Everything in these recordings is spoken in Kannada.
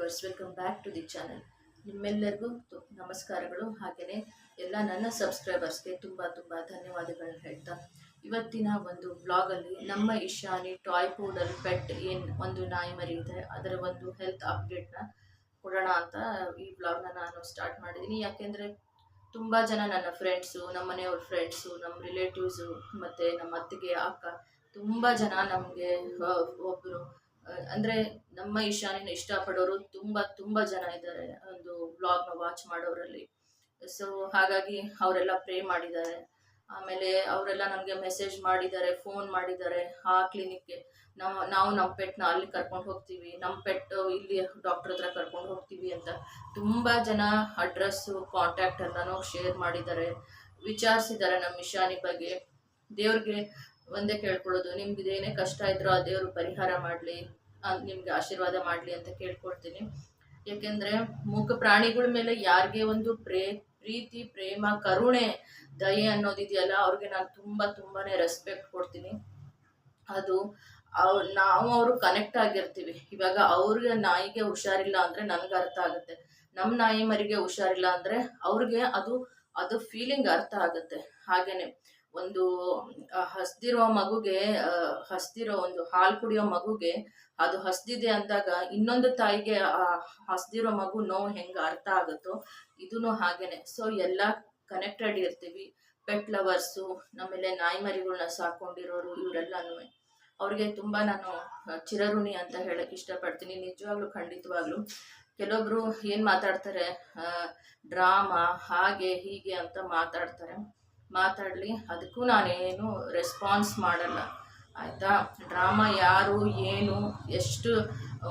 Viewers, welcome back to the channel. ನಿಮ್ಮೆಲ್ಲರಿಗೂ ನಮಸ್ಕಾರಗಳು. ಹಾಗೆಯೇ ಎಲ್ಲ ನನ್ನ ಸಬ್ಸ್ಕ್ರೈಬರ್ಸ್ಗೆ ತುಂಬ ತುಂಬ ಧನ್ಯವಾದಗಳನ್ನ ಹೇಳ್ತಾ, ಇವತ್ತಿನ ಒಂದು ಬ್ಲಾಗಲ್ಲಿ ನಮ್ಮ ಇಶಾನಿ ಟಾಯ್ ಪೂಡಲ್ ಪೆಟ್ ಏನು ಒಂದು ನಾಯಿ ಮರಿ ಇದೆ, ಅದರ ಒಂದು ಹೆಲ್ತ್ ಅಪ್ಡೇಟ್ನ ಕೊಡೋಣ ಅಂತ ಈ ಬ್ಲಾಗ್ನ ನಾನು ಸ್ಟಾರ್ಟ್ ಮಾಡಿದ್ದೀನಿ. ಯಾಕೆಂದರೆ ತುಂಬ ಜನ ನನ್ನ ಫ್ರೆಂಡ್ಸು, ನಮ್ಮ ಮನೆಯವ್ರ ಫ್ರೆಂಡ್ಸು, ನಮ್ಮ ರಿಲೇಟಿವ್ಸು ಮತ್ತು ನಮ್ಮ ಅತ್ತಿಗೆ ಅಕ್ಕ ತುಂಬ ಜನ ನಮಗೆ ಒಬ್ಬರು ಅಂದರೆ ನಮ್ಮ ಇಶಾನಿನ ಇಷ್ಟಪಡೋರು ತುಂಬ ತುಂಬ ಜನ ಇದ್ದಾರೆ ಒಂದು ವ್ಲಾಗ್ನ ವಾಚ್ ಮಾಡೋರಲ್ಲಿ. ಸೊ ಹಾಗಾಗಿ ಅವರೆಲ್ಲ ಪ್ರೇ ಮಾಡಿದ್ದಾರೆ. ಆಮೇಲೆ ಅವರೆಲ್ಲ ನನಗೆ ಮೆಸೇಜ್ ಮಾಡಿದ್ದಾರೆ, ಫೋನ್ ಮಾಡಿದ್ದಾರೆ. ಆ ಕ್ಲಿನಿಕ್ಗೆ ನಾವು ನಮ್ಮ ಪೆಟ್ನ ಅಲ್ಲಿ ಕರ್ಕೊಂಡು ಹೋಗ್ತೀವಿ, ನಮ್ಮ ಪೆಟ್ಟು ಇಲ್ಲಿ ಡಾಕ್ಟರ್ ಹತ್ರ ಕರ್ಕೊಂಡು ಹೋಗ್ತೀವಿ ಅಂತ ತುಂಬ ಜನ ಅಡ್ರೆಸ್ಸು ಕಾಂಟ್ಯಾಕ್ಟ್ ಎಲ್ಲನೂ ಶೇರ್ ಮಾಡಿದ್ದಾರೆ, ವಿಚಾರಿಸಿದ್ದಾರೆ ನಮ್ಮ ಇಶಾನಿ ಬಗ್ಗೆ. ದೇವ್ರಿಗೆ ಒಂದೇ ಕೇಳ್ಕೊಳ್ಳೋದು, ನಿಮ್ಗೆ ಏನೇ ಕಷ್ಟ ಇದ್ರೂ ಆ ದೇವರು ಪರಿಹಾರ ಮಾಡಲಿ, ನಿಮ್ಗೆ ಆಶೀರ್ವಾದ ಮಾಡಲಿ ಅಂತ ಕೇಳ್ಕೊಳ್ತೀನಿ. ಯಾಕೆಂದರೆ ಮೂಕ ಪ್ರಾಣಿಗಳ ಮೇಲೆ ಯಾರಿಗೆ ಒಂದು ಪ್ರೀತಿ, ಪ್ರೇಮ, ಕರುಣೆ, ದಯೆ ಅನ್ನೋದಿದೆಯಲ್ಲ, ಅವ್ರಿಗೆ ನಾನು ತುಂಬಾ ರೆಸ್ಪೆಕ್ಟ್ ಕೊಡ್ತೀನಿ. ಅದು ನಾವು ಅವರು ಕನೆಕ್ಟ್ ಆಗಿರ್ತೀವಿ. ಇವಾಗ ಅವ್ರಿಗೆ ನಾಯಿಗೆ ಹುಷಾರಿಲ್ಲ ಅಂದರೆ ನನಗೆ ಅರ್ಥ ಆಗುತ್ತೆ, ನಮ್ಮ ನಾಯಿ ಮರಿಗೆ ಹುಷಾರಿಲ್ಲ ಅಂದರೆ ಅವ್ರಿಗೆ ಅದು ಫೀಲಿಂಗ್ ಅರ್ಥ ಆಗುತ್ತೆ. ಹಾಗೇನೆ ಒಂದು ಹಸ್ದಿರೋ ಮಗುಗೆ, ಹಸ್ದಿರೋ ಒಂದು ಹಾಲು ಕುಡಿಯೋ ಮಗುಗೆ ಅದು ಹಸ್ದಿದೆ ಅಂದಾಗ ಇನ್ನೊಂದು ತಾಯಿಗೆ ಆ ಹಸ್ದಿರೋ ಮಗು ನೋವು ಹೆಂಗೆ ಅರ್ಥ ಆಗುತ್ತೋ ಇದೂ ಹಾಗೇನೆ. ಸೊ ಎಲ್ಲ ಕನೆಕ್ಟೆಡ್ ಇರ್ತೀವಿ. ಪೆಟ್ ಲವರ್ಸು, ಆಮೇಲೆ ನಾಯಿ ಮರಿಗಳನ್ನ ಸಾಕೊಂಡಿರೋರು, ಇವರೆಲ್ಲನೂ ಅವ್ರಿಗೆ ತುಂಬ ನಾನು ಚಿರಋಣಿ ಅಂತ ಹೇಳಕ್ಕೆ ಇಷ್ಟಪಡ್ತೀನಿ. ನಿಜವಾಗ್ಲೂ, ಖಂಡಿತವಾಗ್ಲೂ. ಕೆಲವೊಬ್ರು ಏನು ಮಾತಾಡ್ತಾರೆ, ಡ್ರಾಮಾ ಹಾಗೆ ಹೀಗೆ ಅಂತ ಮಾತಾಡಲಿ, ಅದಕ್ಕೂ ನಾನೇನು ರೆಸ್ಪಾನ್ಸ್ ಮಾಡಲ್ಲ, ಆಯಿತಾ. ಡ್ರಾಮಾ ಯಾರು, ಏನು, ಎಷ್ಟು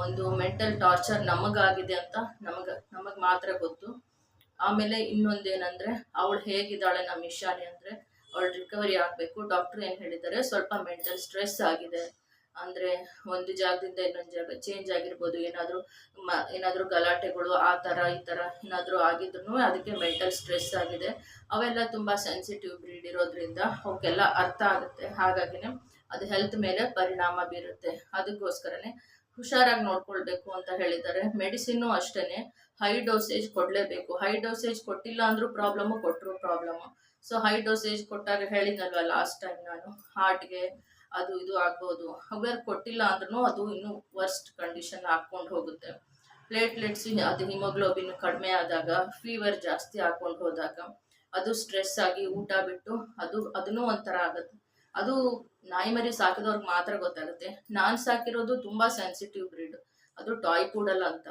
ಒಂದು ಮೆಂಟಲ್ ಟಾರ್ಚರ್ ನಮಗಾಗಿದೆ ಅಂತ ನಮಗೆ ಮಾತ್ರ ಗೊತ್ತು. ಆಮೇಲೆ ಇನ್ನೊಂದೇನೆಂದರೆ, ಅವಳು ಹೇಗಿದ್ದಾಳೆ ನಮ್ಮ ಇಶಾನಿ ಅಂದರೆ, ಅವಳು ರಿಕವರಿ ಆಗಬೇಕು. ಡಾಕ್ಟ್ರು ಏನು ಹೇಳಿದ್ದಾರೆ, ಸ್ವಲ್ಪ ಮೆಂಟಲ್ ಸ್ಟ್ರೆಸ್ ಆಗಿದೆ. ಅಂದರೆ ಒಂದು ಜಾಗದಿಂದ ಇನ್ನೊಂದು ಜಾಗ ಚೇಂಜ್ ಆಗಿರ್ಬೋದು, ಏನಾದರೂ ಗಲಾಟೆಗಳು ಆ ಥರ ಈ ಥರ ಏನಾದರೂ ಆಗಿದ್ರು ಅದಕ್ಕೆ ಮೆಂಟಲ್ ಸ್ಟ್ರೆಸ್ ಆಗಿದೆ. ಅವೆಲ್ಲ ತುಂಬ ಸೆನ್ಸಿಟಿವ್ ಬ್ರೀಡ್ ಇರೋದ್ರಿಂದ ಅವಕ್ಕೆಲ್ಲ ಅರ್ಥ ಆಗುತ್ತೆ. ಹಾಗಾಗಿನೇ ಅದು ಹೆಲ್ತ್ ಮೇಲೆ ಪರಿಣಾಮ ಬೀರುತ್ತೆ. ಅದಕ್ಕೋಸ್ಕರನೇ ಹುಷಾರಾಗಿ ನೋಡ್ಕೊಳ್ಬೇಕು ಅಂತ ಹೇಳಿದ್ದಾರೆ. ಮೆಡಿಸಿನ್ನು ಅಷ್ಟೇ ಹೈ ಡೋಸೇಜ್ ಕೊಡಲೇಬೇಕು. ಹೈ ಡೋಸೇಜ್ ಕೊಟ್ಟಿಲ್ಲ ಅಂದರೂ ಪ್ರಾಬ್ಲಮ್ಮು, ಕೊಟ್ಟರು ಪ್ರಾಬ್ಲಮ್ಮು. ಸೊ ಹೈ ಡೋಸೇಜ್ ಕೊಟ್ಟಾಗ ಹೇಳಿದ್ನಲ್ವ ಲಾಸ್ಟ್ ಟೈಮ್ ನಾನು, ಹಾರ್ಟ್ಗೆ ಅದು ಇದು ಆಗ್ಬೋದು. ಹಾಗಾದ್ರೆ ಕೊಟ್ಟಿಲ್ಲ ಅಂದ್ರೂ ಅದು ಇನ್ನೂ ವರ್ಸ್ಟ್ ಕಂಡೀಷನ್ ಹಾಕ್ಕೊಂಡು ಹೋಗುತ್ತೆ. ಪ್ಲೇಟ್ಲೆಟ್ಸ್, ಅದು ಹಿಮೋಗ್ಲೋಬಿನ್ ಕಡಿಮೆ ಆದಾಗ, ಫೀವರ್ ಜಾಸ್ತಿ ಹಾಕ್ಕೊಂಡು ಹೋದಾಗ, ಅದು ಸ್ಟ್ರೆಸ್ ಆಗಿ ಊಟ ಬಿಟ್ಟು ಅದನ್ನೂ ಒಂಥರ ಆಗುತ್ತೆ. ಅದು ನಾಯಿ ಮರಿ ಸಾಕಿದವ್ರಿಗೆ ಮಾತ್ರ ಗೊತ್ತಾಗುತ್ತೆ. ನಾನು ಸಾಕಿರೋದು ತುಂಬ ಸೆನ್ಸಿಟಿವ್ ಬ್ರೀಡ್, ಅದು ಟಾಯ್ ಪೂಡಲ್ ಅಂತ.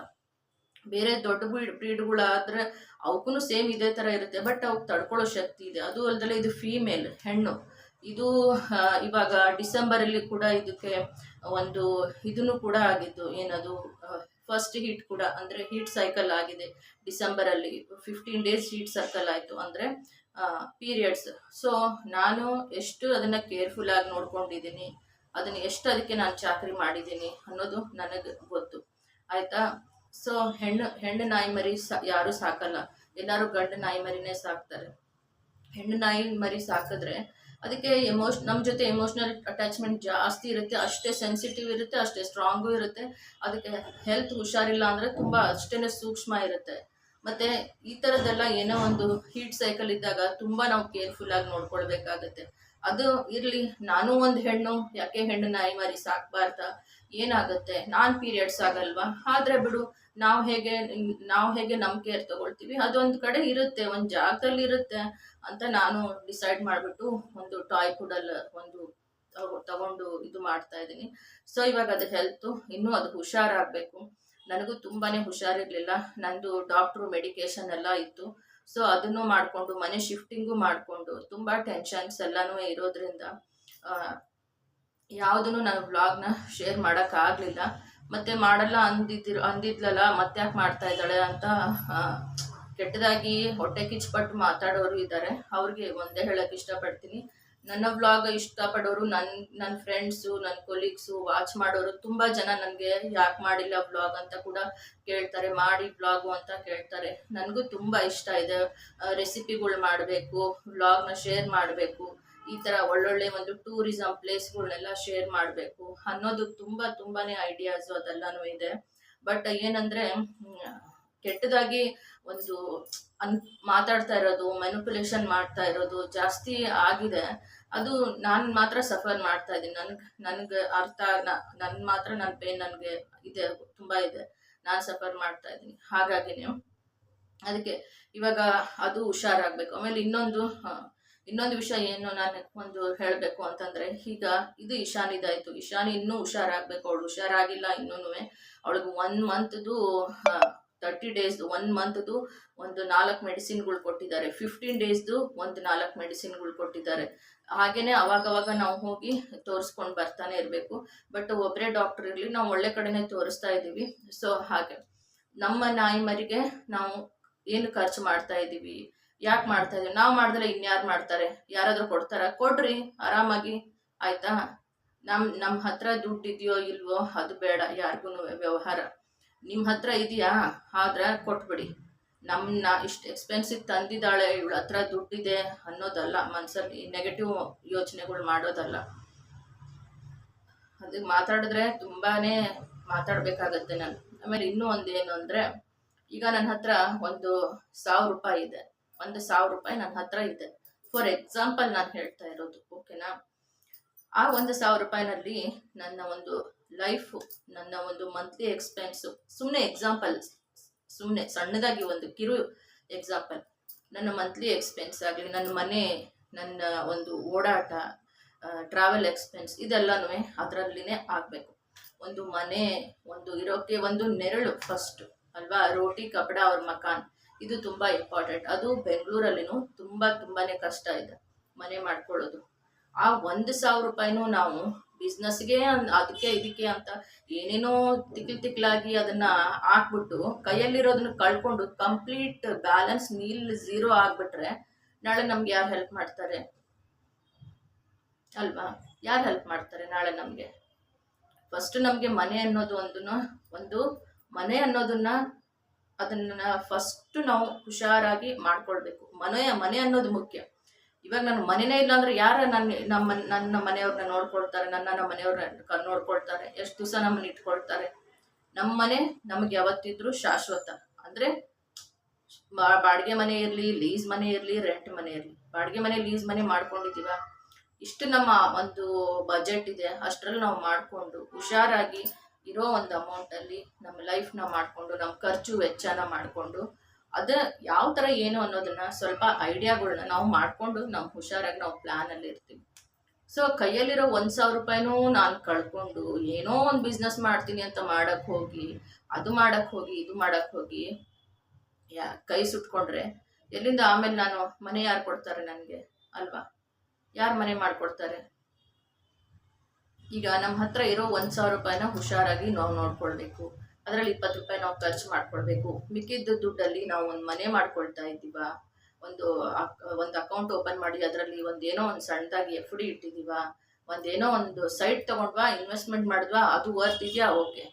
ಬೇರೆ ದೊಡ್ಡ ಬ್ರೀಡ್ಗಳಾದ್ರೆ ಅವಕ್ಕೂ ಸೇಮ್ ಇದೇ ಥರ ಇರುತ್ತೆ, ಬಟ್ ಅವಕ್ಕೆ ತಡ್ಕೊಳ್ಳೋ ಶಕ್ತಿ ಇದೆ. ಅದು ಅಲ್ಲದೆ ಇದು ಫೀಮೇಲ್, ಹೆಣ್ಣು. ಇದು ಇವಾಗ ಡಿಸೆಂಬರಲ್ಲಿ ಕೂಡ ಇದಕ್ಕೆ ಒಂದು ಇದನ್ನು ಕೂಡ ಆಗಿದ್ದು, ಏನದು ಫಸ್ಟ್ ಹೀಟ್ ಕೂಡ, ಅಂದರೆ ಹೀಟ್ ಸೈಕಲ್ ಆಗಿದೆ ಡಿಸೆಂಬರಲ್ಲಿ. 15 days ಹೀಟ್ ಸರ್ಕಲ್ ಆಯಿತು, ಅಂದರೆ ಪೀರಿಯಡ್ಸ್. ಸೊ ನಾನು ಎಷ್ಟು ಅದನ್ನು ಕೇರ್ಫುಲ್ಲಾಗಿ ನೋಡ್ಕೊಂಡಿದ್ದೀನಿ, ಅದನ್ನು ಎಷ್ಟು ಅದಕ್ಕೆ ನಾನು ಚಾಕರಿ ಮಾಡಿದ್ದೀನಿ ಅನ್ನೋದು ನನಗೆ ಗೊತ್ತು, ಆಯಿತಾ. ಸೊ ಹೆಣ್ಣು ನಾಯಿ ಮರಿ ಯಾರೂ ಸಾಕಲ್ಲ, ಎಲ್ಲರೂ ಗಂಡು ನಾಯಿ ಮರಿನೇ ಸಾಕ್ತಾರೆ. ಹೆಣ್ಣು ನಾಯಿ ಮರಿ ಸಾಕಿದ್ರೆ ಅದಕ್ಕೆ ನಮ್ಮ ಜೊತೆ ಎಮೋಷ್ನಲ್ ಅಟ್ಯಾಚ್ಮೆಂಟ್ ಜಾಸ್ತಿ ಇರುತ್ತೆ, ಅಷ್ಟೇ ಸೆನ್ಸಿಟಿವ್ ಇರುತ್ತೆ, ಅಷ್ಟೇ ಸ್ಟ್ರಾಂಗು ಇರುತ್ತೆ. ಅದಕ್ಕೆ ಹೆಲ್ತ್ ಹುಷಾರಿಲ್ಲ ಅಂದರೆ ತುಂಬ ಅಷ್ಟೇ ಸೂಕ್ಷ್ಮ ಇರುತ್ತೆ. ಮತ್ತು ಈ ಥರದ್ದೆಲ್ಲ ಏನೋ ಒಂದು ಹೀಟ್ ಸೈಕಲ್ ಇದ್ದಾಗ ತುಂಬ ನಾವು ಕೇರ್ಫುಲ್ಲಾಗಿ ನೋಡ್ಕೊಳ್ಬೇಕಾಗತ್ತೆ. ಅದು ಇರಲಿ, ನಾನು ಒಂದು ಹೆಣ್ಣು, ಯಾಕೆ ಹೆಣ್ಣು ನಾಯಿ ಮರಿ ಸಾಕಬಾರ್ದ, ಏನಾಗುತ್ತೆ, ನಾನು ಪೀರಿಯಡ್ಸ್ ಆಗಲ್ವಾ, ಆದರೆ ಬಿಡು, ನಾವು ಹೇಗೆ ನಮ್ಮ ಕೇರ್ ತೊಗೊಳ್ತೀವಿ ಅದೊಂದು ಕಡೆ ಇರುತ್ತೆ, ಒಂದು ಜಾಗದಲ್ಲಿ ಇರುತ್ತೆ ಅಂತ ನಾನು ಡಿಸೈಡ್ ಮಾಡಿಬಿಟ್ಟು ಒಂದು ಟಾಯ್ ಪೂಡಲ್ ಒಂದು ತಗೊಂಡು ಇದು ಮಾಡ್ತಾ ಇದ್ದೀನಿ. ಸೊ ಇವಾಗ ಅದು ಹೆಲ್ತು ಇನ್ನೂ ಅದು ಹುಷಾರಾಗಬೇಕು. ನನಗೂ ತುಂಬಾ ಹುಷಾರಿರಲಿಲ್ಲ, ನಂದು ಡಾಕ್ಟ್ರು ಮೆಡಿಕೇಶನ್ ಎಲ್ಲ ಇತ್ತು. ಸೊ ಅದನ್ನು ಮಾಡಿಕೊಂಡು, ಮನೆ ಶಿಫ್ಟಿಂಗು ಮಾಡಿಕೊಂಡು, ತುಂಬ ಟೆನ್ಷನ್ಸ್ ಎಲ್ಲನೂ ಇರೋದ್ರಿಂದ ಯಾವುದನ್ನು ನಾನು ವ್ಲಾಗ್ನ ಶೇರ್ ಮಾಡೋಕ್ಕಾಗಲಿಲ್ಲ. ಮತ್ತು ಮಾಡಲ್ಲ ಅಂದಿದ್ಲಲ್ಲ, ಮತ್ತೆ ಯಾಕೆ ಮಾಡ್ತಾ ಇದ್ದಾಳೆ ಅಂತ ಕೆಟ್ಟದಾಗಿ ಹೊಟ್ಟೆ ಕಿಚ್ಚುಪಟ್ಟು ಮಾತಾಡೋರು ಇದ್ದಾರೆ. ಅವ್ರಿಗೆ ಒಂದೇ ಹೇಳೋಕ್ಕೆ ಇಷ್ಟಪಡ್ತೀನಿ, ನನ್ನ ವ್ಲಾಗ್ ಇಷ್ಟಪಡೋರು, ನನ್ನ ಫ್ರೆಂಡ್ಸು, ನನ್ನ ಕೊಲೀಗ್ಸು, ವಾಚ್ ಮಾಡೋರು ತುಂಬ ಜನ ನನಗೆ ಯಾಕೆ ಮಾಡಿಲ್ಲ ವ್ಲಾಗ್ ಅಂತ ಕೂಡ ಕೇಳ್ತಾರೆ, ಮಾಡಿ ವ್ಲಾಗು ಅಂತ ಕೇಳ್ತಾರೆ. ನನಗೂ ತುಂಬ ಇಷ್ಟ ಇದೆ, ರೆಸಿಪಿಗಳು ಮಾಡಬೇಕು, ವ್ಲಾಗ್ನ ಶೇರ್ ಮಾಡಬೇಕು, ಈ ಥರ ಒಳ್ಳೊಳ್ಳೆ ಒಂದು ಟೂರಿಸಮ್ ಪ್ಲೇಸ್ಗಳನ್ನೆಲ್ಲ ಶೇರ್ ಮಾಡಬೇಕು ಅನ್ನೋದು ತುಂಬಾ ಐಡಿಯಾಸು ಅದೆಲ್ಲನೂ ಇದೆ. ಬಟ್ ಏನಂದರೆ ಕೆಟ್ಟದಾಗಿ ಒಂದು ಅನ್ ಮಾತಾಡ್ತಾ ಇರೋದು, ಮ್ಯಾನಿಪುಲೇಷನ್ ಮಾಡ್ತಾ ಇರೋದು ಜಾಸ್ತಿ ಆಗಿದೆ. ಅದು ನಾನು ಮಾತ್ರ ಸಫರ್ ಮಾಡ್ತಾ ಇದ್ದೀನಿ. ನನಗೆ ಅರ್ಥ, ನನ್ನ ಮಾತ್ರ ನನ್ನ ಪೇನ್ ನನಗೆ ಇದೆ, ತುಂಬ ಇದೆ. ನಾನು ಸಫರ್ ಮಾಡ್ತಾ ಇದ್ದೀನಿ. ಹಾಗಾಗಿನೇ ಅದಕ್ಕೆ ಇವಾಗ ಅದು ಹುಷಾರಾಗಬೇಕು. ಆಮೇಲೆ ಇನ್ನೊಂದು ವಿಷಯ ಏನು ನಾನು ಒಂದು ಹೇಳಬೇಕು ಅಂತಂದರೆ, ಈಗ ಇದು ಇಶಾನಿದಾಯಿತು. ಇಶಾನಿ ಇನ್ನೂ ಹುಷಾರಾಗಬೇಕು. ಅವಳು ಹುಷಾರಾಗಿಲ್ಲ ಇನ್ನೂ. ಅವಳಿಗೆ 1 ಮಂತ್ದು 30 ಡೇಸ್ದು 1 ಮಂತ್ದು ಒಂದು 4 ಮೆಡಿಸಿನ್ಗಳು ಕೊಟ್ಟಿದ್ದಾರೆ. 15 ಡೇಸ್ದು ಒಂದು 4 ಮೆಡಿಸಿನ್ಗಳು ಕೊಟ್ಟಿದ್ದಾರೆ. ಹಾಗೆಯೇ ಅವಾಗವಾಗ ನಾವು ಹೋಗಿ ತೋರಿಸ್ಕೊಂಡು ಬರ್ತಾನೆ ಇರಬೇಕು. ಬಟ್ ಒಬ್ಬರೇ ಡಾಕ್ಟರ್ ಇರಲಿ, ನಾವು ಒಳ್ಳೆ ಕಡೆನೇ ತೋರಿಸ್ತಾ ಇದ್ದೀವಿ. ಸೊ ಹಾಗೆ ನಮ್ಮ ನಾಯಿ ಮರಿಗೆ ನಾವು ಏನು ಖರ್ಚು ಮಾಡ್ತಾ ಇದ್ದೀವಿ, ಯಾಕೆ ಮಾಡ್ತಾ ಇದ್ದೀವಿ? ನಾವು ಮಾಡಿದ್ರೆ ಇನ್ಯಾರು ಮಾಡ್ತಾರೆ? ಯಾರಾದರೂ ಕೊಡ್ತಾರ? ಕೊಡ್ರಿ ಆರಾಮಾಗಿ, ಆಯಿತಾ? ನಮ್ಮ ಹತ್ರ ದುಡ್ಡು ಇದೆಯೋ ಇಲ್ವೋ ಅದು ಬೇಡ, ಯಾರಿಗೂ ವ್ಯವಹಾರ. ನಿಮ್ಮ ಹತ್ರ ಇದೆಯಾ, ಆದ್ರೆ ಕೊಟ್ಬಿಡಿ. ಇಷ್ಟು ಎಕ್ಸ್ಪೆನ್ಸಿವ್ ತಂದಿದ್ದಾಳೆ, ಇವಳ ಹತ್ರ ದುಡ್ಡಿದೆ ಅನ್ನೋದಲ್ಲ, ಮನಸ್ಸಲ್ಲಿ ನೆಗೆಟಿವ್ ಯೋಚನೆಗಳು ಮಾಡೋದಲ್ಲ. ಅದಕ್ಕೆ ಮಾತಾಡಿದ್ರೆ ತುಂಬಾ ಮಾತಾಡಬೇಕಾಗತ್ತೆ ನಾನು. ಆಮೇಲೆ ಇನ್ನೂ ಒಂದೇನು ಅಂದರೆ, ಈಗ ನನ್ನ ಹತ್ರ ಒಂದು 1000 ರೂಪಾಯಿ ಇದೆ. 1,000 ರೂಪಾಯಿ ನನ್ನ ಹತ್ರ ಇದೆ. ಫಾರ್ ಎಕ್ಸಾಂಪಲ್ ನಾನು ಹೇಳ್ತಾ ಇರೋದು, ಓಕೆನಾ? ಆ 1,000 ರೂಪಾಯಿನಲ್ಲಿ ನನ್ನ ಒಂದು ಲೈಫು, ನನ್ನ ಒಂದು ಮಂತ್ಲಿ ಎಕ್ಸ್ಪೆನ್ಸು, ಸುಮ್ಮನೆ ಎಕ್ಸಾಂಪಲ್, ಸುಮ್ಮನೆ ಸಣ್ಣದಾಗಿ ಒಂದು ಕಿರು ಎಕ್ಸಾಂಪಲ್, ನನ್ನ ಮಂತ್ಲಿ ಎಕ್ಸ್ಪೆನ್ಸ್ ಆಗಲಿ, ನನ್ನ ಮನೆ, ನನ್ನ ಒಂದು ಓಡಾಟ, ಟ್ರಾವೆಲ್ ಎಕ್ಸ್ಪೆನ್ಸ್, ಇದೆಲ್ಲನೂ ಅದರಲ್ಲಿನೇ ಆಗಬೇಕು. ಒಂದು ಮನೆ, ಒಂದು ಇರೋಕ್ಕೆ ಒಂದು ನೆರಳು ಫಸ್ಟು ಅಲ್ವಾ? ರೋಟಿ ಕಪಡ ಅವ್ರ ಮಕಾನ್, ಇದು ತುಂಬ ಇಂಪಾರ್ಟೆಂಟ್. ಅದು ಬೆಂಗಳೂರಲ್ಲಿನೂ ತುಂಬಾ ಕಷ್ಟ ಇದೆ ಮನೆ ಮಾಡ್ಕೊಳ್ಳೋದು. ಆ 1,000 ರೂಪಾಯಿನೂ ನಾವು ಬಿಸ್ನೆಸ್ಗೆ ಅದಕ್ಕೆ ಇದಕ್ಕೆ ಅಂತ ಏನೇನೋ ತಿಕ್ಲಾಗಿ ಅದನ್ನು ಹಾಕ್ಬಿಟ್ಟು ಕೈಯಲ್ಲಿರೋದನ್ನ ಕಳ್ಕೊಂಡು ಕಂಪ್ಲೀಟ್ ಬ್ಯಾಲೆನ್ಸ್ ಝೀರೋ ಆಗಿಬಿಟ್ರೆ ನಾಳೆ ನಮ್ಗೆ ಯಾರು ಹೆಲ್ಪ್ ಮಾಡ್ತಾರೆ ಅಲ್ವಾ? ಯಾರು ಹೆಲ್ಪ್ ಮಾಡ್ತಾರೆ ನಾಳೆ ನಮಗೆ? ಫಸ್ಟ್ ನಮಗೆ ಮನೆ ಅನ್ನೋದು ಒಂದು ಮನೆ ಅನ್ನೋದನ್ನ ಅದನ್ನು ಫಸ್ಟ್ ನಾವು ಹುಷಾರಾಗಿ ಮಾಡ್ಕೊಳ್ಬೇಕು. ಮನೆ ಅನ್ನೋದು ಮುಖ್ಯ. ಇವಾಗ ನನ್ನ ಮನೆಯೇ ಇಲ್ಲ ಅಂದರೆ ಯಾರು ನನ್ನ ಮನೆಯವ್ರನ್ನ ನೋಡ್ಕೊಳ್ತಾರೆ, ನನ್ನ ಮನೆಯವ್ರನ್ನ ನೋಡ್ಕೊಳ್ತಾರೆ? ಎಷ್ಟು ದಿವಸ ನಮ್ಮನ್ನ ಇಟ್ಕೊಳ್ತಾರೆ? ನಮ್ಮ ಮನೆ ನಮಗೆ ಯಾವತ್ತಿದ್ರೂ ಶಾಶ್ವತ. ಅಂದರೆ ಬಾಡಿಗೆ ಮನೆ ಇರಲಿ, ಲೀಸ್ ಮನೆ ಇರಲಿ, ರೆಂಟ್ ಮನೆ ಇರಲಿ. ಬಾಡಿಗೆ ಮನೆ, ಲೀಸ್ ಮನೆ ಮಾಡ್ಕೊಂಡಿದ್ದೀವ, ಇಷ್ಟು ನಮ್ಮ ಒಂದು ಬಜೆಟ್ ಇದೆ, ಅಷ್ಟರಲ್ಲಿ ನಾವು ಮಾಡಿಕೊಂಡು ಹುಷಾರಾಗಿ ಇರೋ ಒಂದು ಅಮೌಂಟಲ್ಲಿ ನಮ್ಮ ಲೈಫ್ನ ಮಾಡಿಕೊಂಡು, ನಮ್ಮ ಖರ್ಚು ವೆಚ್ಚನ ಮಾಡಿಕೊಂಡು, ಅದು ಯಾವ ಥರ ಏನು ಅನ್ನೋದನ್ನು ಸ್ವಲ್ಪ ಐಡಿಯಾಗಳನ್ನ ನಾವು ಮಾಡಿಕೊಂಡು ನಮ್ಮ ಹುಷಾರಾಗಿ ನಾವು ಪ್ಲ್ಯಾನಲ್ಲಿ ಇರ್ತೀವಿ. ಸೊ ಕೈಯಲ್ಲಿರೋ 1,000 ರೂಪಾಯಿನೂ ನಾನು ಕಳ್ಕೊಂಡು ಏನೋ ಒಂದು ಬಿಸ್ನೆಸ್ ಮಾಡ್ತೀನಿ ಅಂತ ಮಾಡೋಕ್ಕೆ ಹೋಗಿ, ಇದು ಮಾಡೋಕ್ಕೆ ಹೋಗಿ ಕೈ ಸುಟ್ಕೊಂಡ್ರೆ ಎಲ್ಲಿಂದ ಆಮೇಲೆ ನಾನು ಮನೆ ಯಾರು ಕೊಡ್ತಾರೆ ನನಗೆ ಅಲ್ವಾ? ಯಾರು ಮನೆ ಮಾಡಿಕೊಡ್ತಾರೆ? ಈಗ ನಮ್ಮ ಹತ್ರ ಇರೋ 1,000 ರೂಪಾಯಿನ ಹುಷಾರಾಗಿ ನಾವು ನೋಡ್ಕೊಳ್ಬೇಕು. ಅದರಲ್ಲಿ 20 ರೂಪಾಯಿ ನಾವು ಖರ್ಚು ಮಾಡ್ಕೊಳ್ಬೇಕು. ಮಿಕ್ಕಿದ್ದ ದುಡ್ಡಲ್ಲಿ ನಾವು ಒಂದು ಮನೆ ಮಾಡ್ಕೊಳ್ತಾ ಇದ್ದೀವ, ಒಂದು ಅಕೌಂಟ್ ಓಪನ್ ಮಾಡಿ ಅದರಲ್ಲಿ ಏನೋ ಒಂದು ಸಣ್ಣದಾಗಿ FD ಇಟ್ಟಿದ್ದೀವ, ಏನೋ ಒಂದು ಸೈಟ್ ತೊಗೊಂಡ್ವಾ, ಇನ್ವೆಸ್ಟ್ಮೆಂಟ್ ಮಾಡಿದ್ವಾ, ಅದು ವರ್ತ್ ಇದೆಯಾ? ಓಕೆ.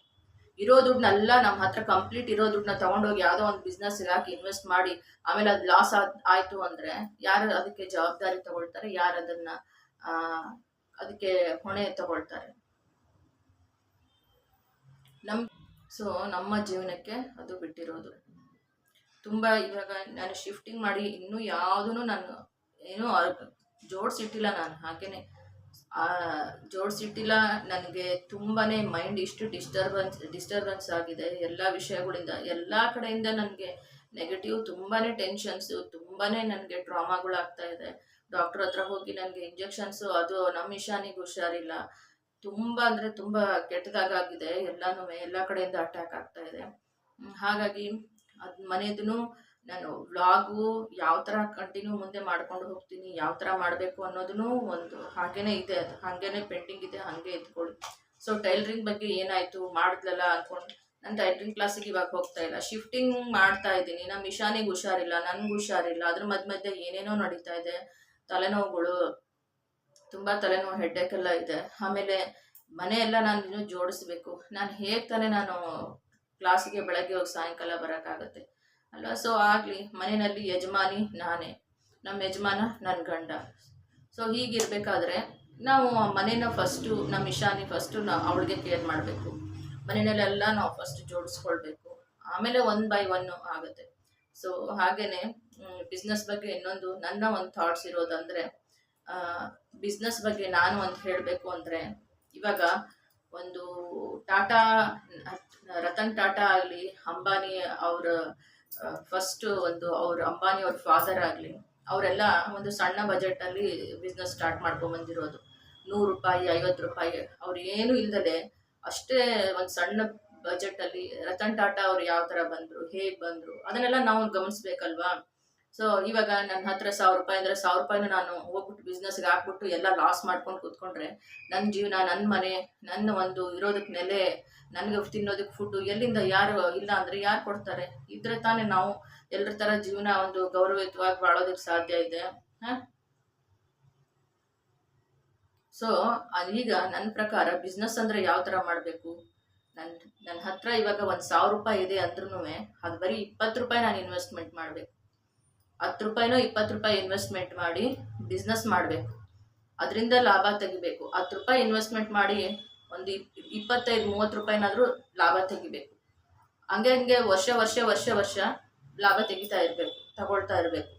ಇರೋ ದುಡ್ಡನ್ನೆಲ್ಲ ನಮ್ಮ ಹತ್ರ ಕಂಪ್ಲೀಟ್ ಇರೋ ದುಡ್ಡನ್ನ ತೊಗೊಂಡೋಗಿ ಯಾವುದೋ ಒಂದು ಬಿಸ್ನೆಸ್ಗೆ ಹಾಕಿ ಇನ್ವೆಸ್ಟ್ ಮಾಡಿ ಆಮೇಲೆ ಅದು ಲಾಸ್ ಆಯಿತು ಅಂದರೆ ಯಾರು ಅದಕ್ಕೆ ಜವಾಬ್ದಾರಿ ತಗೊಳ್ತಾರೆ? ಯಾರು ಅದನ್ನು ಅದಕ್ಕೆ ಹೊಣೆ ತಗೊಳ್ತಾರೆ? ನಮ್ಮ ಜೀವನಕ್ಕೆ ಅದು ಬಿಟ್ಟಿರೋದು. ತುಂಬ ಇವಾಗ ನಾನು ಶಿಫ್ಟಿಂಗ್ ಮಾಡಿ ಇನ್ನೂ ಯಾವುದೂ ನಾನು ಏನೂ ಜೋಡಿಸಿಟ್ಟಿಲ್ಲ. ನಾನು ಹಾಗೇನೆ ಜೋಡಿಸಿಟ್ಟಿಲ್ಲ. ನನಗೆ ತುಂಬಾ ಮೈಂಡ್ ಇಷ್ಟು ಡಿಸ್ಟರ್ಬೆನ್ಸ್ ಆಗಿದೆ ಎಲ್ಲ ವಿಷಯಗಳಿಂದ, ಎಲ್ಲ ಕಡೆಯಿಂದ ನನಗೆ ನೆಗೆಟಿವ್, ತುಂಬಾ ಟೆನ್ಷನ್ಸು, ತುಂಬಾ ನನಗೆ ಟ್ರಾಮಾಗಳಾಗ್ತಾ ಇದೆ. ಡಾಕ್ಟ್ರ್ ಹತ್ರ ಹೋಗಿ ನನಗೆ ಇಂಜೆಕ್ಷನ್ಸು, ಅದು ನಮ್ಮ ಇಶಾನಿಗೆ ಹುಷಾರಿಲ್ಲ, ತುಂಬ ಅಂದರೆ ತುಂಬ ಕೆಟ್ಟದಾಗಿದೆ. ಎಲ್ಲ ಕಡೆಯಿಂದ ಅಟ್ಯಾಕ್ ಆಗ್ತಾ ಇದೆ. ಹಾಗಾಗಿ ಅದು ಮನೆಯದೂ ನಾನು ವ್ಲಾಗು ಯಾವ ಥರ ಕಂಟಿನ್ಯೂ ಮುಂದೆ ಮಾಡ್ಕೊಂಡು ಹೋಗ್ತೀನಿ, ಯಾವ ಥರ ಮಾಡಬೇಕು ಅನ್ನೋದೂ ಒಂದು ಹಾಗೇ ಇದೆ. ಅದು ಹಾಗೇ ಪೆಂಡಿಂಗ್ ಇದೆ, ಹಾಗೆ ಇಟ್ಕೊಳ್ಳಿ. ಸೊ ಟೈಲರಿಂಗ್ ಬಗ್ಗೆ ಏನಾಯಿತು ಮಾಡಿದ್ಲಲ್ಲ ಅಂದ್ಕೊಂಡು ನಾನು ಟೈಲರಿಂಗ್ ಕ್ಲಾಸಿಗೆ ಇವಾಗ ಹೋಗ್ತಾ ಇಲ್ಲ, ಶಿಫ್ಟಿಂಗ್ ಮಾಡ್ತಾ ಇದ್ದೀನಿ. ನಮ್ಮ ಇಶಾನಿಗೆ ಹುಷಾರಿಲ್ಲ, ನನಗೆ ಹುಷಾರಿಲ್ಲ, ಅದ್ರ ಮಧ್ಯೆ ಏನೇನೋ ನಡೀತಾ ಇದೆ. ತಲೆನೋವುಗಳು, ತುಂಬ ತಲೆನೋವು, ಹೆಡ್ಡೇಕ್ ಎಲ್ಲ ಇದೆ. ಆಮೇಲೆ ಮನೆಯೆಲ್ಲ ನಾನು ಇನ್ನೂ ಜೋಡಿಸ್ಬೇಕು. ನಾನು ಹೇಗೆ ತಾನೇ ನಾನು ಕ್ಲಾಸಿಗೆ ಬೆಳಗ್ಗೆ ಹೋಗಿ ಸಾಯಂಕಾಲ ಬರೋಕ್ಕಾಗತ್ತೆ ಅಲ್ವಾ? ಸೊ ಆಗಲಿ, ಮನೆಯಲ್ಲಿ ಯಜಮಾನಿ ನಾನೇ, ನಮ್ಮ ಯಜಮಾನ ನನ್ನ ಗಂಡ. ಸೊ ಹೀಗಿರಬೇಕಾದ್ರೆ ನಾವು ಮನೇನ ಫಸ್ಟು, ನಮ್ಮ ಇಶಾನಿ ಫಸ್ಟು ಅವಳಿಗೆ ಕೇರ್ ಮಾಡಬೇಕು. ಮನೆಯಲ್ಲೆಲ್ಲ ನಾವು ಫಸ್ಟ್ ಜೋಡಿಸ್ಕೊಳ್ಬೇಕು, ಆಮೇಲೆ 1 ಬೈ 1 ಆಗುತ್ತೆ. ಸೊ ಹಾಗೇನೆ ಬಿಸ್ನೆಸ್ ಬಗ್ಗೆ ಇನ್ನೊಂದು ನನ್ನ ಒಂದು ಥಾಟ್ಸ್ ಇರೋದಂದರೆ, ಬಿಸ್ನೆಸ್ ಬಗ್ಗೆ ನಾನು ಒಂದು ಹೇಳಬೇಕು ಅಂದರೆ, ಇವಾಗ ಒಂದು ಟಾಟಾ, ರತನ್ ಟಾಟಾ ಆಗಲಿ, ಅಂಬಾನಿ ಅವರ ಫಸ್ಟ್ ಒಂದು ಅವ್ರ ಅಂಬಾನಿ ಅವ್ರ ಫಾದರ್ ಆಗಲಿ, ಅವರೆಲ್ಲ ಒಂದು ಸಣ್ಣ ಬಜೆಟಲ್ಲಿ ಬಿಸ್ನೆಸ್ ಸ್ಟಾರ್ಟ್ ಮಾಡ್ಕೊಂಬಂದಿರೋದು. 100 ರೂಪಾಯಿ 50 ರೂಪಾಯಿ ಅವ್ರು ಏನು ಇಲ್ದಲೆ ಅಷ್ಟೇ ಒಂದು ಸಣ್ಣ ಬಜೆಟಲ್ಲಿ ರತನ್ ಟಾಟಾ ಅವ್ರು ಯಾವ ಥರ ಬಂದರು, ಹೇಗೆ ಬಂದರು, ಅದನ್ನೆಲ್ಲ ನಾವು ಗಮನಿಸ್ಬೇಕಲ್ವಾ. ಸೊ ಇವಾಗ ನನ್ನ ಹತ್ರ 1000 ರೂಪಾಯಿ ಅಂದರೆ 1000 ರೂಪಾಯಿನ ನಾನು ಹೋಗ್ಬಿಟ್ಟು ಬಿಸ್ನೆಸ್ಗೆ ಹಾಕ್ಬಿಟ್ಟು ಎಲ್ಲ ಲಾಸ್ ಮಾಡ್ಕೊಂಡು ಕೂತ್ಕೊಂಡ್ರೆ ನನ್ನ ಜೀವನ, ನನ್ನ ಮನೆ, ನನ್ನ ಒಂದು ಇರೋದಕ್ಕೆ ನೆಲೆ, ನನಗೆ ತಿನ್ನೋದಕ್ಕೆ ಫುಡ್ಡು ಎಲ್ಲಿಂದ, ಯಾರು ಇಲ್ಲ ಅಂದರೆ ಯಾರು ಕೊಡ್ತಾರೆ? ಇದ್ರೆ ತಾನೇ ನಾವು ಎಲ್ಲರ ಥರ ಜೀವನ ಒಂದು ಗೌರವಯುತವಾಗಿ ಬಾಳೋದಕ್ಕೆ ಸಾಧ್ಯ ಇದೆ. ಸೊ ಈಗ ನನ್ನ ಪ್ರಕಾರ ಬಿಸ್ನೆಸ್ ಅಂದರೆ ಯಾವ ಥರ ಮಾಡಬೇಕು, ನನ್ನ ಹತ್ರ ಇವಾಗ ಒಂದು 1000 ರೂಪಾಯಿ ಇದೆ ಅಂದ್ರೂ ಅದು ಬರೀ 20 ರೂಪಾಯಿ ನಾನು ಇನ್ವೆಸ್ಟ್ಮೆಂಟ್ ಮಾಡಬೇಕು. 10 ರೂಪಾಯಿನೋ 20 ರೂಪಾಯಿ ಇನ್ವೆಸ್ಟ್ಮೆಂಟ್ ಮಾಡಿ ಬಿಸ್ನೆಸ್ ಮಾಡಬೇಕು, ಅದರಿಂದ ಲಾಭ ತೆಗಿಬೇಕು. 10 ರೂಪಾಯಿ ಇನ್ವೆಸ್ಟ್ಮೆಂಟ್ ಮಾಡಿ ಒಂದು 25-30 ರೂಪಾಯಿನಾದರೂ ಲಾಭ ತೆಗಿಬೇಕು. ಹಂಗೆ ವರ್ಷ ಲಾಭ ತೆಗಿತಾ ಇರಬೇಕು, ತಗೊಳ್ತಾ ಇರಬೇಕು.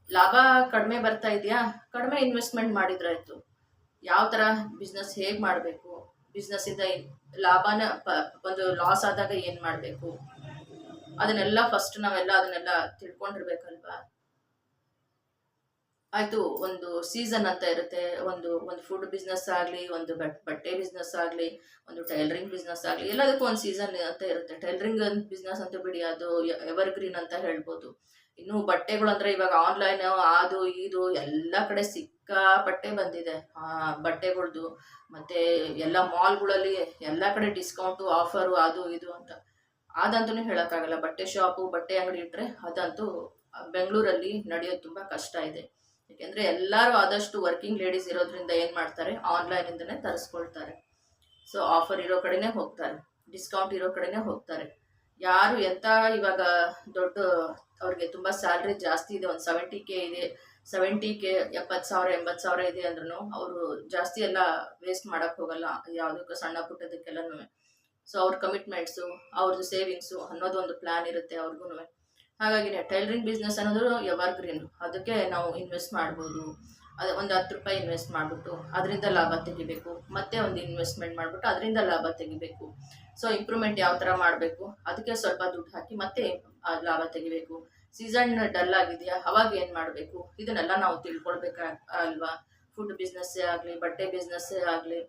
ಲಾಭ ಕಡಿಮೆ ಬರ್ತಾ ಇದೆಯಾ, ಕಡಿಮೆ ಇನ್ವೆಸ್ಟ್ಮೆಂಟ್ ಮಾಡಿದ್ರಾಯ್ತು. ಯಾವ ಥರ ಬಿಸ್ನೆಸ್ ಹೇಗೆ ಮಾಡಬೇಕು, ಬಿಸ್ನೆಸ್ಸಿಂದ ಲಾಭನ ಒಂದು ಲಾಸ್ ಆದಾಗ ಏನು ಮಾಡಬೇಕು, ಅದನ್ನೆಲ್ಲ ಫಸ್ಟ್ ನಾವೆಲ್ಲ ಅದನ್ನೆಲ್ಲ ತಿಳ್ಕೊಂಡಿರ್ಬೇಕಲ್ವಾ. ಆಯಿತು, ಒಂದು ಸೀಸನ್ ಅಂತ ಇರುತ್ತೆ, ಒಂದು ಫುಡ್ ಬಿಸ್ನೆಸ್ ಆಗಲಿ, ಒಂದು ಬಟ್ಟೆ ಬಿಸ್ನೆಸ್ ಆಗಲಿ, ಒಂದು ಟೈಲರಿಂಗ್ ಬಿಸ್ನೆಸ್ ಆಗಲಿ, ಎಲ್ಲದಕ್ಕೂ ಒಂದು ಸೀಸನ್ ಅಂತ ಇರುತ್ತೆ. ಟೈಲರಿಂಗ್ ಬಿಸ್ನೆಸ್ ಅಂತ ಬಿಡಿ, ಅದು ಎವರ್ಗ್ರೀನ್ ಅಂತ ಹೇಳ್ಬೋದು. ಇನ್ನು ಬಟ್ಟೆಗಳು ಅಂದರೆ ಇವಾಗ ಆನ್ಲೈನ್ ಅದು ಇದು ಎಲ್ಲ ಕಡೆ ಸಿಕ್ಕಾಪಟ್ಟೆ ಬಂದಿದೆ ಬಟ್ಟೆಗಳ್ದು. ಮತ್ತು ಎಲ್ಲ ಮಾಲ್ಗಳಲ್ಲಿ ಎಲ್ಲ ಕಡೆ ಡಿಸ್ಕೌಂಟು, ಆಫರು, ಅದು ಇದು ಅಂತ. ಅದಂತೂ ಹೇಳೋಕ್ಕಾಗಲ್ಲ. ಬಟ್ಟೆ ಶಾಪು, ಬಟ್ಟೆ ಅಂಗಡಿ ಇಟ್ಟರೆ ಅದಂತೂ ಬೆಂಗಳೂರಲ್ಲಿ ನಡೆಯೋದು ತುಂಬ ಕಷ್ಟ ಇದೆ. ಯಾಕೆಂದರೆ ಎಲ್ಲರೂ ಆದಷ್ಟು ವರ್ಕಿಂಗ್ ಲೇಡೀಸ್ ಇರೋದ್ರಿಂದ ಏನು ಮಾಡ್ತಾರೆ, ಆನ್ಲೈನಿಂದನೇ ತರಿಸ್ಕೊಳ್ತಾರೆ. ಸೊ ಆಫರ್ ಇರೋ ಕಡೆನೇ ಹೋಗ್ತಾರೆ, ಡಿಸ್ಕೌಂಟ್ ಇರೋ ಕಡೆನೇ ಹೋಗ್ತಾರೆ. ಯಾರು ಎಂಥ ಇವಾಗ ದೊಡ್ಡ ಅವ್ರಿಗೆ ತುಂಬ ಸ್ಯಾಲ್ರಿ ಜಾಸ್ತಿ ಇದೆ, ಒಂದು 70K ಇದೆ, 70K 70,000 80,000 ಇದೆ ಅಂದ್ರೂ ಅವರು ಜಾಸ್ತಿ ಎಲ್ಲ ವೇಸ್ಟ್ ಮಾಡೋಕ್ಕೆ ಹೋಗಲ್ಲ, ಯಾವುದಕ್ಕೂ ಸಣ್ಣ ಪುಟ್ಟದಕ್ಕೆಲ್ಲನೂ. ಸೊ ಅವ್ರ ಕಮಿಟ್ಮೆಂಟ್ಸು, ಅವ್ರದ್ದು ಸೇವಿಂಗ್ಸು ಅನ್ನೋದು ಒಂದು ಪ್ಲ್ಯಾನ್ ಇರುತ್ತೆ ಅವ್ರಿಗೂ. ಹಾಗಾಗಿ ಟೈಲರಿಂಗ್ ಬಿಸ್ನೆಸ್ ಅನ್ನೋದು ಎವರ್ಗ್ರೀನ್, ಅದಕ್ಕೆ ನಾವು ಇನ್ವೆಸ್ಟ್ ಮಾಡ್ಬೋದು. ಅದು ಒಂದು 10 ರೂಪಾಯಿ ಇನ್ವೆಸ್ಟ್ ಮಾಡಿಬಿಟ್ಟು ಅದರಿಂದ ಲಾಭ ತೆಗಿಬೇಕು, ಮತ್ತೆ ಒಂದು ಇನ್ವೆಸ್ಟ್ಮೆಂಟ್ ಮಾಡಿಬಿಟ್ಟು ಅದರಿಂದ ಲಾಭ ತೆಗಿಬೇಕು. ಸೊ ಇಂಪ್ರೂವ್ಮೆಂಟ್ ಯಾವ ಥರ ಮಾಡಬೇಕು, ಅದಕ್ಕೆ ಸ್ವಲ್ಪ ದುಡ್ಡು ಹಾಕಿ ಮತ್ತೆ ಲಾಭ ತೆಗಿಬೇಕು. ಸೀಸನ್ ಡಲ್ ಆಗಿದೆಯಾ, ಅವಾಗ ಏನು ಮಾಡಬೇಕು, ಇದನ್ನೆಲ್ಲ ನಾವು ತಿಳ್ಕೊಳ್ಬೇಕಲ್ವಾ. ಫುಡ್ ಬಿಸ್ನೆಸ್ಸೇ ಆಗಲಿ, ಬಟ್ಟೆ ಬಿಸ್ನೆಸ್ಸೇ ಆಗಲಿ,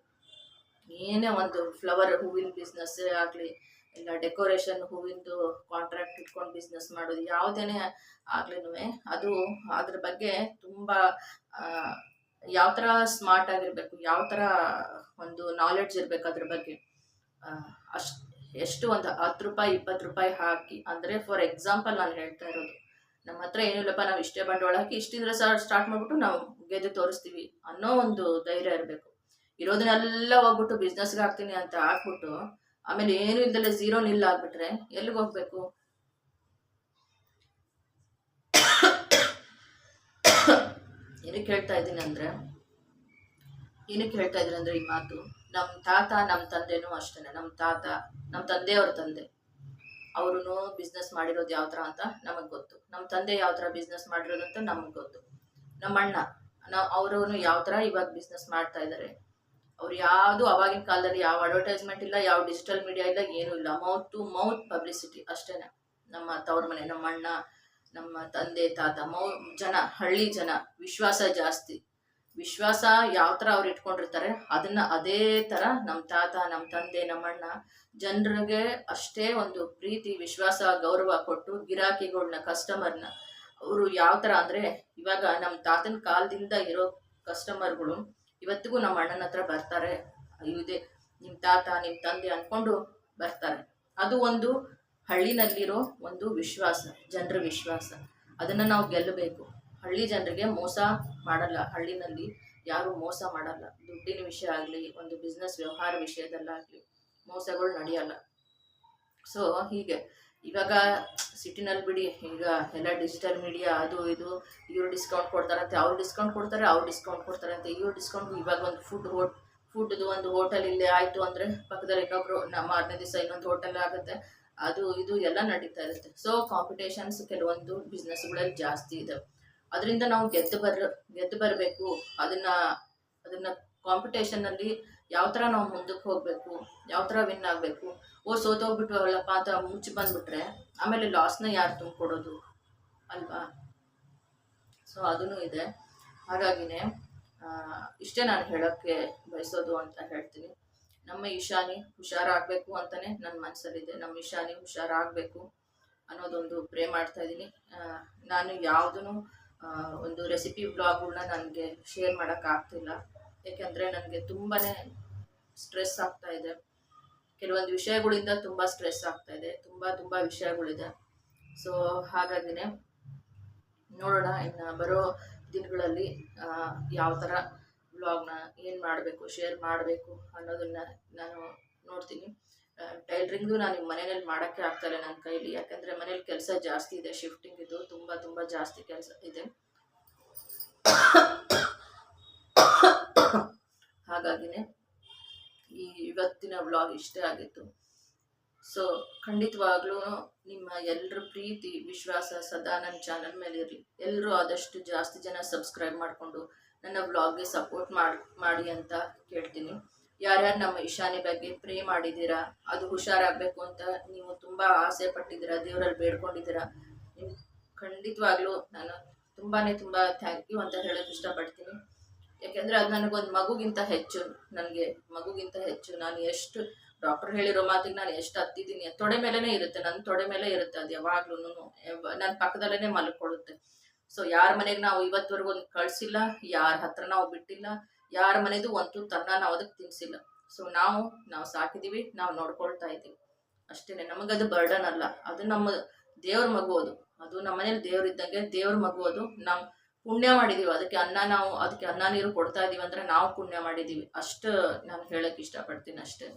ಏನೇ ಒಂದು ಫ್ಲವರ್ ಹೂವಿನ ಬಿಸ್ನೆಸ್ಸೇ ಆಗಲಿ, ಇಲ್ಲ ಡೆಕೋರೇಷನ್ ಹೂವಿಂದು ಕಾಂಟ್ರಾಕ್ಟ್ ಇಟ್ಕೊಂಡು ಬಿಸ್ನೆಸ್ ಮಾಡೋದು, ಯಾವುದೇನೇ ಆಗ್ಲೂ ಅದು ಅದ್ರ ಬಗ್ಗೆ ತುಂಬ ಯಾವ ಥರ ಸ್ಮಾರ್ಟ್ ಆಗಿರಬೇಕು, ಯಾವ ಥರ ಒಂದು ನಾಲೆಡ್ಜ್ ಇರಬೇಕು ಅದ್ರ ಬಗ್ಗೆ. ಎಷ್ಟು ಒಂದು 10 ರೂಪಾಯಿ 20 ರೂಪಾಯಿ ಹಾಕಿ, ಅಂದರೆ ಫಾರ್ ಎಕ್ಸಾಂಪಲ್ ನಾನು ಹೇಳ್ತಾ ಇರೋದು, ನಮ್ಮ ಹತ್ರ ಏನಿಲ್ಲಪ್ಪ, ನಾವು ಇಷ್ಟೇ ಬಂಡವಾಳ ಹಾಕಿ ಇಷ್ಟಿದ್ರೆ ಸ್ಟಾರ್ಟ್ ಮಾಡಿಬಿಟ್ಟು ನಾವು ಗೆದ್ದು ತೋರಿಸ್ತೀವಿ ಅನ್ನೋ ಒಂದು ಧೈರ್ಯ ಇರಬೇಕು. ಇರೋದನ್ನೆಲ್ಲ ಹೋಗ್ಬಿಟ್ಟು ಬಿಸ್ನೆಸ್ಗೆ ಹಾಕ್ತೀನಿ ಅಂತ ಹಾಕ್ಬಿಟ್ಟು ಆಮೇಲೆ ಏನು ಇಲ್ದಲೆ ಝೀರೋ ನಿಲ್ ಆಗ್ಬಿಟ್ರೆ ಎಲ್ಲಿಗೆ ಹೋಗ್ಬೇಕು? ಏನಕ್ಕೆ ಹೇಳ್ತಾ ಇದ್ದೀನಿ ಅಂದರೆ ಈ ಮಾತು, ನಮ್ಮ ತಾತ ನಮ್ಮ ತಂದೆನೂ ಅಷ್ಟೇ. ನಮ್ಮ ತಂದೆಯವ್ರ ತಂದೆ ಅವರು ಬಿಸ್ನೆಸ್ ಮಾಡಿರೋದು ಯಾವ ಥರ ಅಂತ ನಮಗೆ ಗೊತ್ತು. ನಮ್ಮ ತಂದೆ ಯಾವ ಥರ ಬಿಸ್ನೆಸ್ ಮಾಡಿರೋದು ಅಂತ ನಮಗೆ ಗೊತ್ತು. ನಮ್ಮ ಅಣ್ಣ ಅವರು ಯಾವ ಥರ ಇವಾಗ ಬಿಸ್ನೆಸ್ ಮಾಡ್ತಾ ಇದ್ದಾರೆ. ಅವ್ರು ಯಾವುದು ಅವಾಗಿನ ಕಾಲದಲ್ಲಿ ಯಾವ ಅಡ್ವರ್ಟೈಸ್ಮೆಂಟ್ ಇಲ್ಲ, ಯಾವ ಡಿಜಿಟಲ್ ಮೀಡಿಯಾ ಇಲ್ಲ, ಏನೂ ಇಲ್ಲ. ಮೌತ್ ಟು ಮೌತ್ ಪಬ್ಲಿಸಿಟಿ ಅಷ್ಟೇ. ನಮ್ಮ ತವ್ರ ಮನೆ, ನಮ್ಮ ಅಣ್ಣ, ನಮ್ಮ ತಂದೆ ತಾತ, ಹಳ್ಳಿ ಜನ ವಿಶ್ವಾಸ ಜಾಸ್ತಿ. ವಿಶ್ವಾಸ ಯಾವ ಥರ ಅವ್ರು ಇಟ್ಕೊಂಡಿರ್ತಾರೆ ಅದನ್ನು ಅದೇ ಥರ ನಮ್ಮ ತಾತ, ನಮ್ಮ ತಂದೆ, ನಮ್ಮ ಅಣ್ಣ ಜನರಿಗೆ ಅಷ್ಟೇ ಒಂದು ಪ್ರೀತಿ, ವಿಶ್ವಾಸ, ಗೌರವ ಕೊಟ್ಟು ಗಿರಾಕಿಗಳನ್ನ, ಕಸ್ಟಮರ್ನ ಅವರು ಯಾವ ಥರ ಅಂದರೆ, ಇವಾಗ ನಮ್ಮ ತಾತನ ಕಾಲದಿಂದ ಇರೋ ಕಸ್ಟಮರ್ಗಳು ಇವತ್ತಿಗೂ ನಮ್ಮ ಅಣ್ಣನ ಹತ್ರ ಬರ್ತಾರೆ. ಇದೆ ನಿಮ್ಮ ತಾತ, ನಿಮ್ಮ ತಂದೆ ಅಂದ್ಕೊಂಡು ಬರ್ತಾರೆ. ಅದು ಒಂದು ಹಳ್ಳಿನಲ್ಲಿರೋ ಒಂದು ವಿಶ್ವಾಸ, ಜನರ ವಿಶ್ವಾಸ. ಅದನ್ನು ನಾವು ಗೆಲ್ಲಬೇಕು. ಹಳ್ಳಿ ಜನರಿಗೆ ಮೋಸ ಮಾಡಲ್ಲ, ಹಳ್ಳಿನಲ್ಲಿ ಯಾರೂ ಮೋಸ ಮಾಡಲ್ಲ. ದುಡ್ಡಿನ ವಿಷಯ ಆಗಲಿ, ಒಂದು ಬಿಸ್ನೆಸ್ ವ್ಯವಹಾರ ವಿಷಯದಲ್ಲಾಗಲಿ ಮೋಸಗಳು ನಡೆಯಲ್ಲ. ಸೊ ಹೀಗೆ ಇವಾಗ ಸಿಟಿನಲ್ಲಿ ಬಿಡಿ, ಈಗ ಎಲ್ಲ ಡಿಜಿಟಲ್ ಮೀಡಿಯಾ ಅದು ಇದು, ಇವರು ಡಿಸ್ಕೌಂಟ್ ಕೊಡ್ತಾರಂತೆ, ಅವ್ರು ಡಿಸ್ಕೌಂಟ್ ಕೊಡ್ತಾರೆ, ಅವ್ರು ಡಿಸ್ಕೌಂಟ್ ಕೊಡ್ತಾರಂತೆ, ಇವ್ರು ಡಿಸ್ಕೌಂಟ್. ಇವಾಗ ಒಂದು ಫುಡ್ದು ಒಂದು ಹೋಟೆಲ್ ಇಲ್ಲೇ ಆಯಿತು ಅಂದರೆ ಪಕ್ಕದಲ್ಲಿ ಇನ್ನೊಬ್ರು ಮಾರನೇ ದಿವಸ ಇನ್ನೊಂದು ಹೋಟೆಲ್ ಆಗುತ್ತೆ, ಅದು ಇದು ಎಲ್ಲ ನಡೀತಾ ಇರುತ್ತೆ. ಸೊ ಕಾಂಪಿಟೇಷನ್ಸ್ ಕೆಲವೊಂದು ಬಿಸ್ನೆಸ್ಗಳಲ್ಲಿ ಜಾಸ್ತಿ ಇದೆ. ಅದರಿಂದ ನಾವು ಗೆದ್ದು ಬರಬೇಕು. ಅದನ್ನು ಕಾಂಪಿಟೇಷನಲ್ಲಿ ಯಾವ ಥರ ನಾವು ಮುಂದಕ್ಕೆ ಹೋಗಬೇಕು, ಯಾವ ಥರ ವಿನ್ ಆಗಬೇಕು. ಸೋತೋಗ್ಬಿಟ್ವಲ್ಲಪ್ಪ ಅಂತ ಮುಚ್ಚಿ ಬಂದುಬಿಟ್ರೆ ಆಮೇಲೆ ಲಾಸ್ನ ಯಾರು ತುಂಬಿಕೊಡೋದು ಅಲ್ವಾ? ಸೊ ಅದೂ ಇದೆ. ಹಾಗಾಗಿನೇ ಇಷ್ಟೇ ನಾನು ಹೇಳೋಕ್ಕೆ ಬಯಸೋದು ಅಂತ ಹೇಳ್ತೀನಿ. ನಮ್ಮ ಈಶಾನಿ ಹುಷಾರಾಗಬೇಕು ಅಂತಲೇ ನನ್ನ ಮನಸ್ಸಲ್ಲಿದೆ. ನಮ್ಮ ಈಶಾನಿ ಹುಷಾರಾಗಬೇಕು ಅನ್ನೋದೊಂದು ಪ್ರೇ ಮಾಡ್ತಾ ಇದ್ದೀನಿ. ನಾನು ಯಾವುದೂ ಒಂದು ರೆಸಿಪಿ ಬ್ಲಾಗ್ಗಳನ್ನ ನನಗೆ ಶೇರ್ ಮಾಡೋಕ್ಕಾಗ್ತಿಲ್ಲ, ಏಕೆಂದರೆ ನನಗೆ ತುಂಬಾ ಸ್ಟ್ರೆಸ್ ಆಗ್ತಾ ಇದೆ. ಕೆಲವೊಂದು ವಿಷಯಗಳಿಂದ ತುಂಬ ಸ್ಟ್ರೆಸ್ ಆಗ್ತಾ ಇದೆ, ತುಂಬ ವಿಷಯಗಳಿದೆ. ಸೊ ಹಾಗಾಗಿನೇ ನೋಡೋಣ ಇನ್ನು ಬರೋ ದಿನಗಳಲ್ಲಿ ಯಾವ ಥರ ವ್ಲಾಗ್ನ ಏನು ಮಾಡಬೇಕು, ಶೇರ್ ಮಾಡಬೇಕು ಅನ್ನೋದನ್ನು ನಾನು ನೋಡ್ತೀನಿ. ಟೈಲರಿಂಗ್ದು ನಾನು ಮನೆಯಲ್ಲಿ ಮಾಡೋಕ್ಕೆ ಆಗ್ತಾಯಿಲ್ಲ ನನ್ನ ಕೈಲಿ, ಯಾಕಂದರೆ ಮನೇಲಿ ಕೆಲಸ ಜಾಸ್ತಿ ಇದೆ. ಶಿಫ್ಟಿಂಗ್ ಇದು ತುಂಬ ಜಾಸ್ತಿ ಕೆಲಸ ಇದೆ. ಹಾಗಾಗಿನೇ ಇವತ್ತಿನ ವ್ಲಾಗ್ ಇಷ್ಟೇ ಆಗಿತ್ತು. ಸೊ ಖಂಡಿತವಾಗ್ಲೂ ನಿಮ್ಮ ಎಲ್ಲರ ಪ್ರೀತಿ ವಿಶ್ವಾಸ ಸದಾ ನನ್ನ ಚಾನಲ್ ಮೇಲೆ ಇರಲಿ. ಎಲ್ಲರೂ ಆದಷ್ಟು ಜಾಸ್ತಿ ಜನ ಸಬ್ಸ್ಕ್ರೈಬ್ ಮಾಡಿಕೊಂಡು ನನ್ನ ವ್ಲಾಗ್ಗೆ ಸಪೋರ್ಟ್ ಮಾಡಿ ಅಂತ ಕೇಳ್ತೀನಿ. ಯಾರ್ಯಾರು ನಮ್ಮ ಈಶಾನಿ ಬಗ್ಗೆ ಪ್ರೇ ಮಾಡಿದ್ದೀರಾ, ಅದು ಹುಷಾರಾಗಬೇಕು ಅಂತ ನೀವು ತುಂಬ ಆಸೆ ಪಟ್ಟಿದ್ದೀರಾ, ದೇವರಲ್ಲಿ ಬೇಡ್ಕೊಂಡಿದ್ದೀರಾ, ನಿಮ್ಗೆ ಖಂಡಿತವಾಗ್ಲೂ ನಾನು ತುಂಬಾ ಥ್ಯಾಂಕ್ ಯು ಅಂತ ಹೇಳೋಕ್ಕೆ ಇಷ್ಟಪಡ್ತೀನಿ. ಯಾಕೆಂದರೆ ಅದು ನನಗೊಂದು ಮಗುಗಿಂತ ಹೆಚ್ಚು. ನಾನು ಎಷ್ಟು ಡಾಕ್ಟರ್ ಹೇಳಿರೋ ಮಾತಿಗೆ ನಾನು ಎಷ್ಟು ಹತ್ತಿದ್ದೀನಿ, ತೊಡೆ ಮೇಲೇ ಇರುತ್ತೆ, ನನ್ನ ತೊಡೆ ಮೇಲೆ ಇರುತ್ತೆ. ಅದು ಯಾವಾಗ್ಲೂ ನನ್ನ ಪಕ್ಕದಲ್ಲೇ ಮಲ್ಕೊಳ್ಳುತ್ತೆ. ಸೊ ಯಾರ ಮನೆಗೆ ನಾವು ಇವತ್ತವರೆಗೂ ಒಂದು ಕಳಿಸಿಲ್ಲ, ಯಾರ ಹತ್ರ ನಾವು ಬಿಟ್ಟಿಲ್ಲ, ಯಾರ ಮನೆದು ಒಂದು ತನ್ನ ನಾವು ಅದಕ್ಕೆ ತಿನ್ನಿಸಿಲ್ಲ. ಸೊ ನಾವು ಸಾಕಿದ್ದೀವಿ, ನಾವು ನೋಡ್ಕೊಳ್ತಾ ಇದ್ದೀವಿ ಅಷ್ಟೇ. ನಮಗದು ಬರ್ಡನ್ ಅಲ್ಲ, ಅದು ನಮ್ಮ ದೇವ್ರ ಮಗು. ಅದು ನಮ್ಮ ಮನೇಲಿ ದೇವ್ರಿದ್ದಂಗೆ ದೇವ್ರ ಮಗು. ಅದು ನಾವು ಪುಣ್ಯ ಮಾಡಿದ್ದೀವಿ, ಅದಕ್ಕೆ ಅನ್ನ ನೀರು ಕೊಡ್ತಾ ಇದೀವಿ ಅಂದರೆ ನಾವು ಪುಣ್ಯ ಮಾಡಿದ್ದೀವಿ. ಅಷ್ಟು ನಾನು ಹೇಳೋಕ್ಕೆ ಇಷ್ಟಪಡ್ತೀನಿ ಅಷ್ಟೇ.